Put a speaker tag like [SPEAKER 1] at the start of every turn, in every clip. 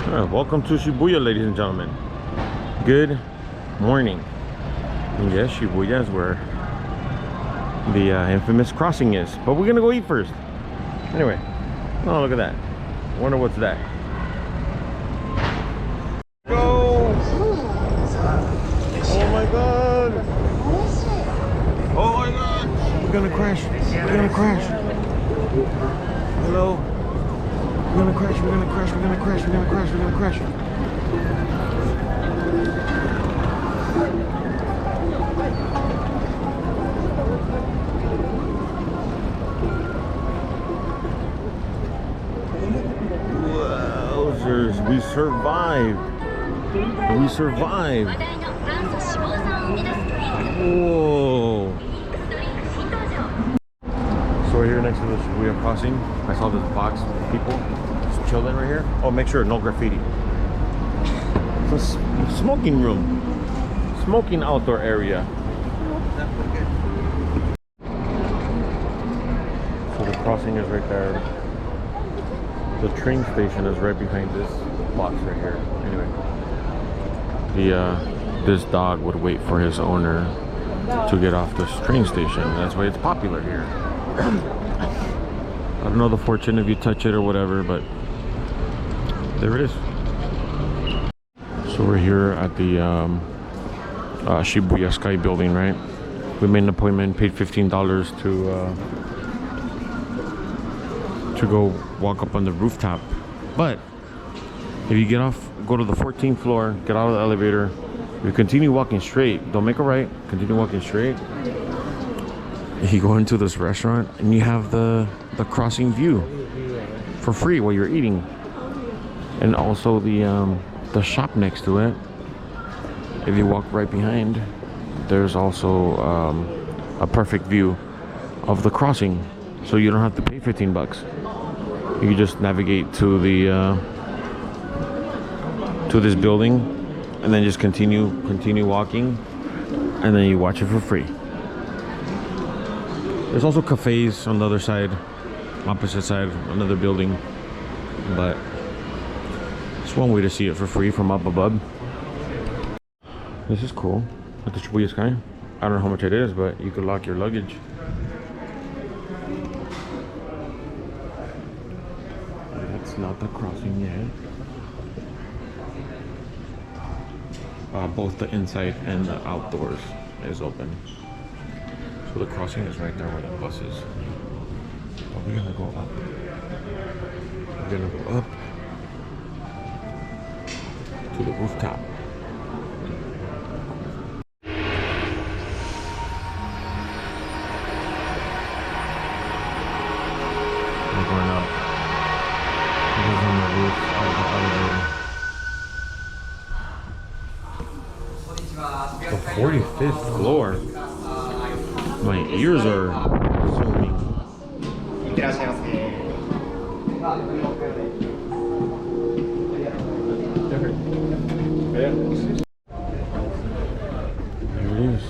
[SPEAKER 1] Welcome to Shibuya, ladies and gentlemen. Good morning. And yes, Shibuya is where the infamous crossing is. But we're gonna go eat first. Anyway, oh, look at that. I wonder what's that. Go! Oh my god! Oh my god! We're gonna crash. We're gonna crash. Hello? We're gonna crash, we're gonna crash, we're gonna crash, we're gonna crash, we're gonna crash. Wowzers, we survived. We survived. Whoa. So we're here next to the Shibuya Crossing. I saw this box with people just chilling right here. Oh, make sure no graffiti. It's a smoking room, smoking outdoor area. So the crossing is right there. The train station is right behind this box right here. Anyway, this dog would wait for his owner to get off this train station. That's why it's popular here. I don't know the fortune if you touch it or whatever, but there it is. So we're here at the Shibuya Sky building, right? We made an appointment, paid $15 to go walk up on the rooftop. But if you get off, go to the 14th floor, get out of the elevator, you continue walking straight, don't make a right, continue walking straight. You go into this restaurant and you have the crossing view for free while you're eating, and also the shop next to it. If you walk right behind, there's also a perfect view of the crossing, so you don't have to pay 15 bucks. You just navigate to the to this building and then just continue walking, and then you watch it for free. There's also cafes on the other side, opposite side, another building, but it's one way to see it for free from up above. This is cool, at the Shibuya Sky. I don't know how much it is, but you could lock your luggage. It's not the crossing yet. Both the inside and the outdoors is open. So the crossing is right there where the bus is. But we're gonna go up. We're gonna go up to the rooftop. We're going up. This is on the roof of the elevator. The 45th floor. My ears are zooming. There it is.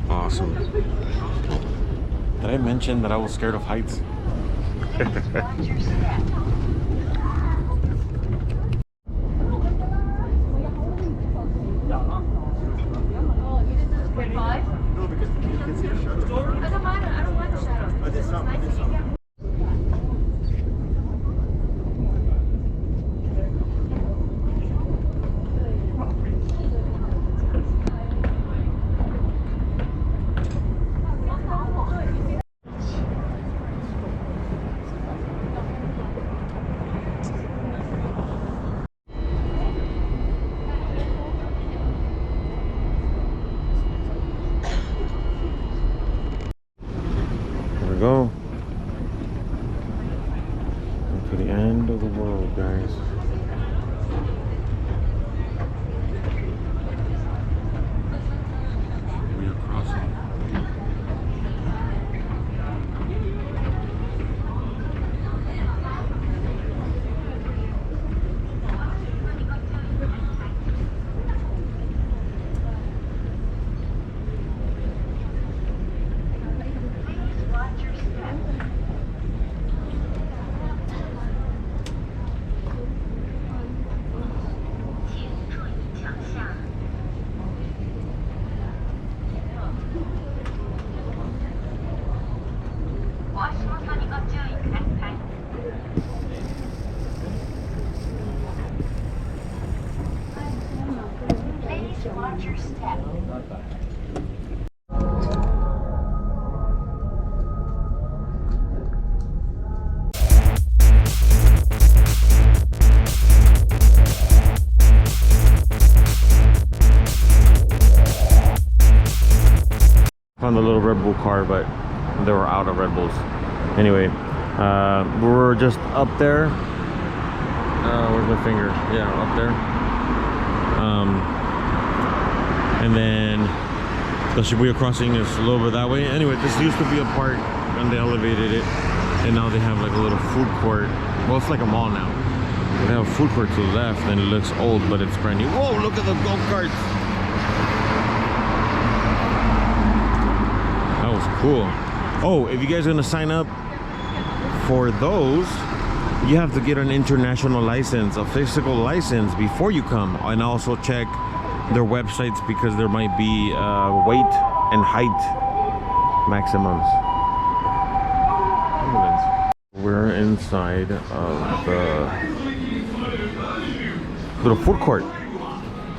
[SPEAKER 1] Awesome. Did I mention that I was scared of heights? we go. To the end of the world, guys. Shibuya Crossing.
[SPEAKER 2] Watch your step.
[SPEAKER 1] Found a little Red Bull car, but they were out of Red Bulls. Anyway, we're just up there. Where's my finger? Yeah, up there. And then the Shibuya Crossing is a little bit that way. Anyway, this used to be a park and they elevated it, and now they have like a little food court. Well, it's like a mall now. They have a food court to the left and it looks old, but it's brand new. Whoa, look at the go-karts. That was cool. Oh, if you guys are gonna sign up for those, you have to get an international license, a physical license before you come, and also check their websites because there might be weight and height maximums. We're inside of the little food court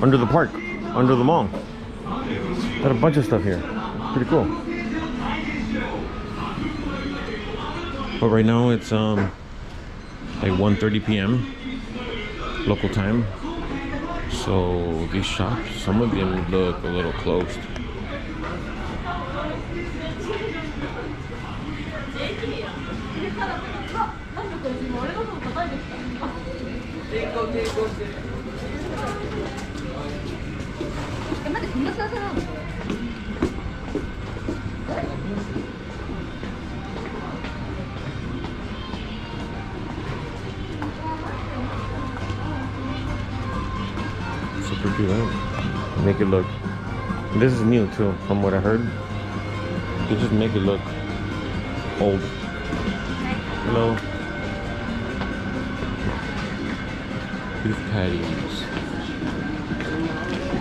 [SPEAKER 1] under the park, under the mall. Got a bunch of stuff here. Pretty cool. But right now it's like 1:30 p.m. local time. So these shops, some of them look a little closed. Super cute, right? Make it look. This is new too, from what I heard. You just make it look old. Hello. Beef patties.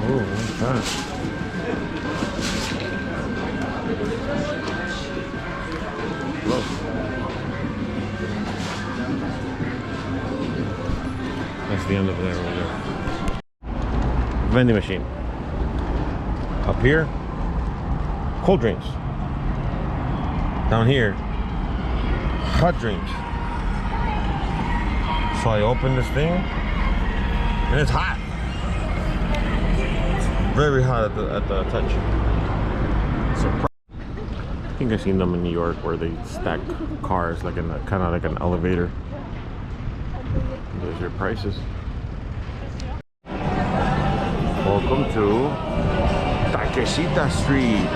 [SPEAKER 1] Oh, what's that? Hello. That's the end of there over there. Vending machine. Up here, cold drinks. Down here, hot drinks. So I open this thing and it's hot. Very hot at the touch. So I think I've seen them in New York where they stack cars like in kind of like an elevator. There's your prices. Welcome to Takeshita Street.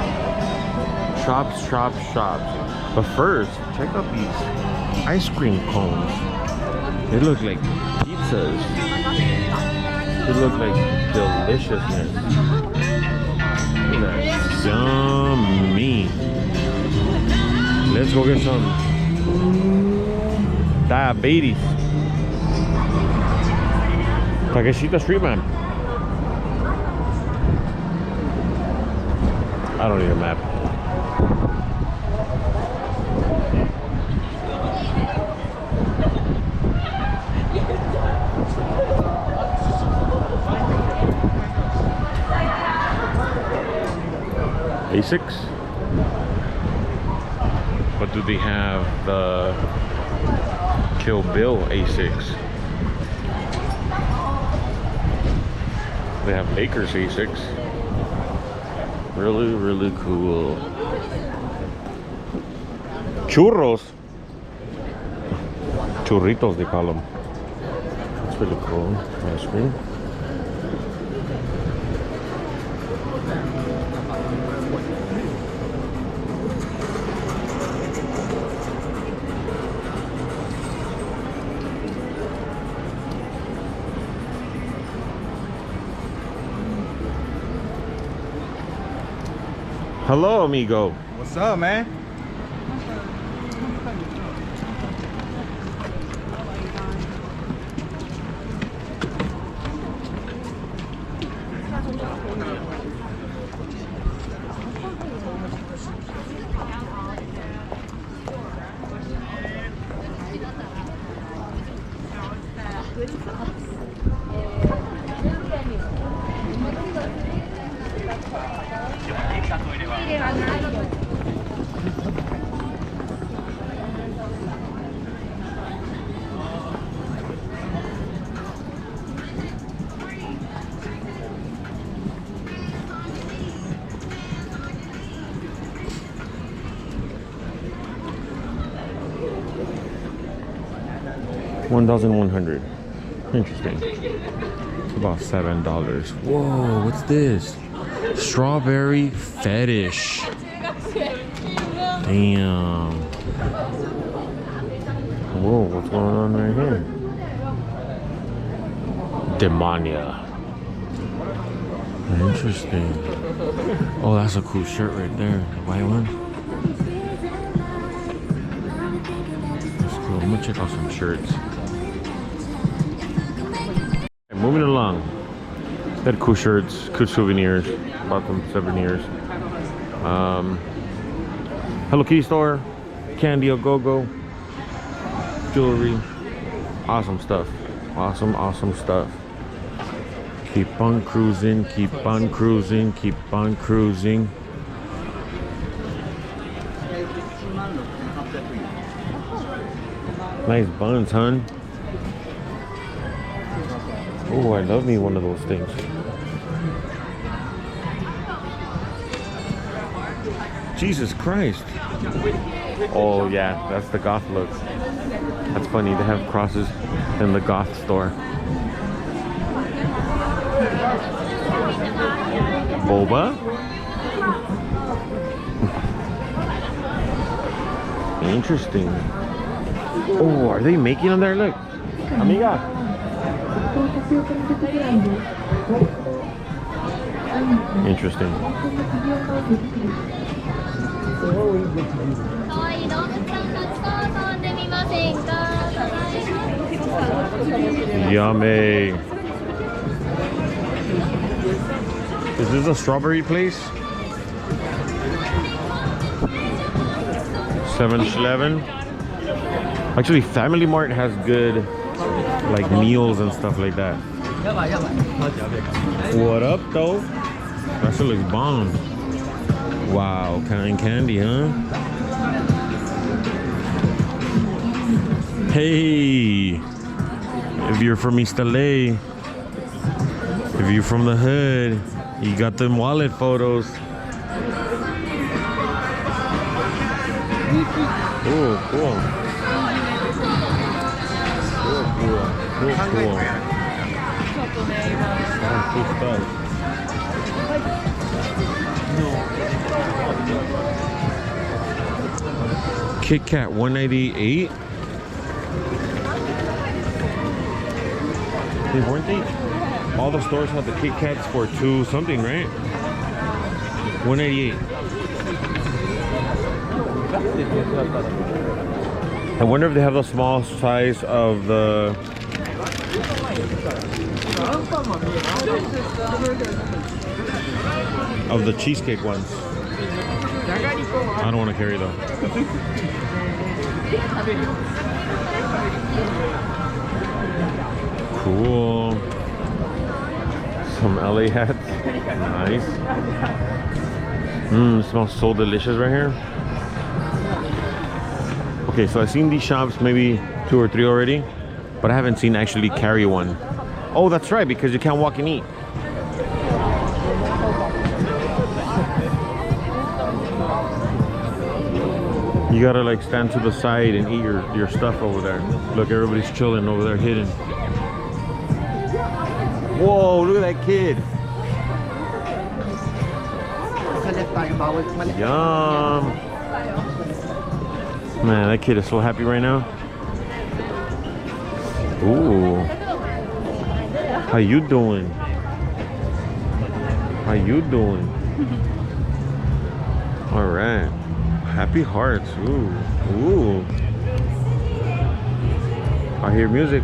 [SPEAKER 1] Shops, shops, shops. But first, check out these ice cream cones. They look like pizzas. They look like deliciousness. Look at that. Yummy. Let's go get some diabetes. Takeshita Street, man. I don't need a map. A6. But do they have the Kill Bill A6? They have Lakers A6. Really, really cool. Churros. Churritos, they call them. That's really cool. Ice cream. Hello, amigo.
[SPEAKER 2] What's up, man?
[SPEAKER 1] $1,100. Interesting. It's about $7. Whoa, what's this? Strawberry fetish. Damn. Whoa, what's going on right here? Demonia. Interesting. Oh, that's a cool shirt right there. The white one. That's cool. I'm gonna check out some shirts. Moving along. They had cool shirts, cool souvenirs. Bought them souvenirs. Hello Kitty store, candy a go-go, jewelry, awesome stuff. Awesome stuff. Keep on cruising, keep on cruising, keep on cruising. Nice buns, hun. Oh, I love me one of those things. Jesus Christ. Oh yeah, that's the goth look. That's funny, they have crosses in the goth store. Boba? Interesting. Oh, are they making them there? Look. Amiga. Interesting. Yummy. Is this a strawberry place? 7-Eleven. Actually, Family Mart has good like meals and stuff like that. What up, though? That shit looks bomb. Wow, cotton candy, huh? Hey, if you're from East LA, if you're from the hood, you got them wallet photos. Oh, cool. Cool. Cool stuff. Kit Kat $198. Weren't they? All the stores have the Kit Kats for $2 something, right? $188. I wonder if they have the small size of the cheesecake ones. I don't want to carry though. Cool. Some LA hats. Nice. It smells so delicious right here. Okay, so I've seen these shops maybe 2 or 3 already, but I haven't seen actually carry one. Oh, that's right, because you can't walk and eat. You You gotta like stand to the side and eat your stuff over there. Look, everybody's chilling over there, hidden. Whoa, look at that kid. Yum. Man, that kid is so happy right now. Ooh. How you doing? How you doing? All right. Happy hearts. Ooh. Ooh. I hear music.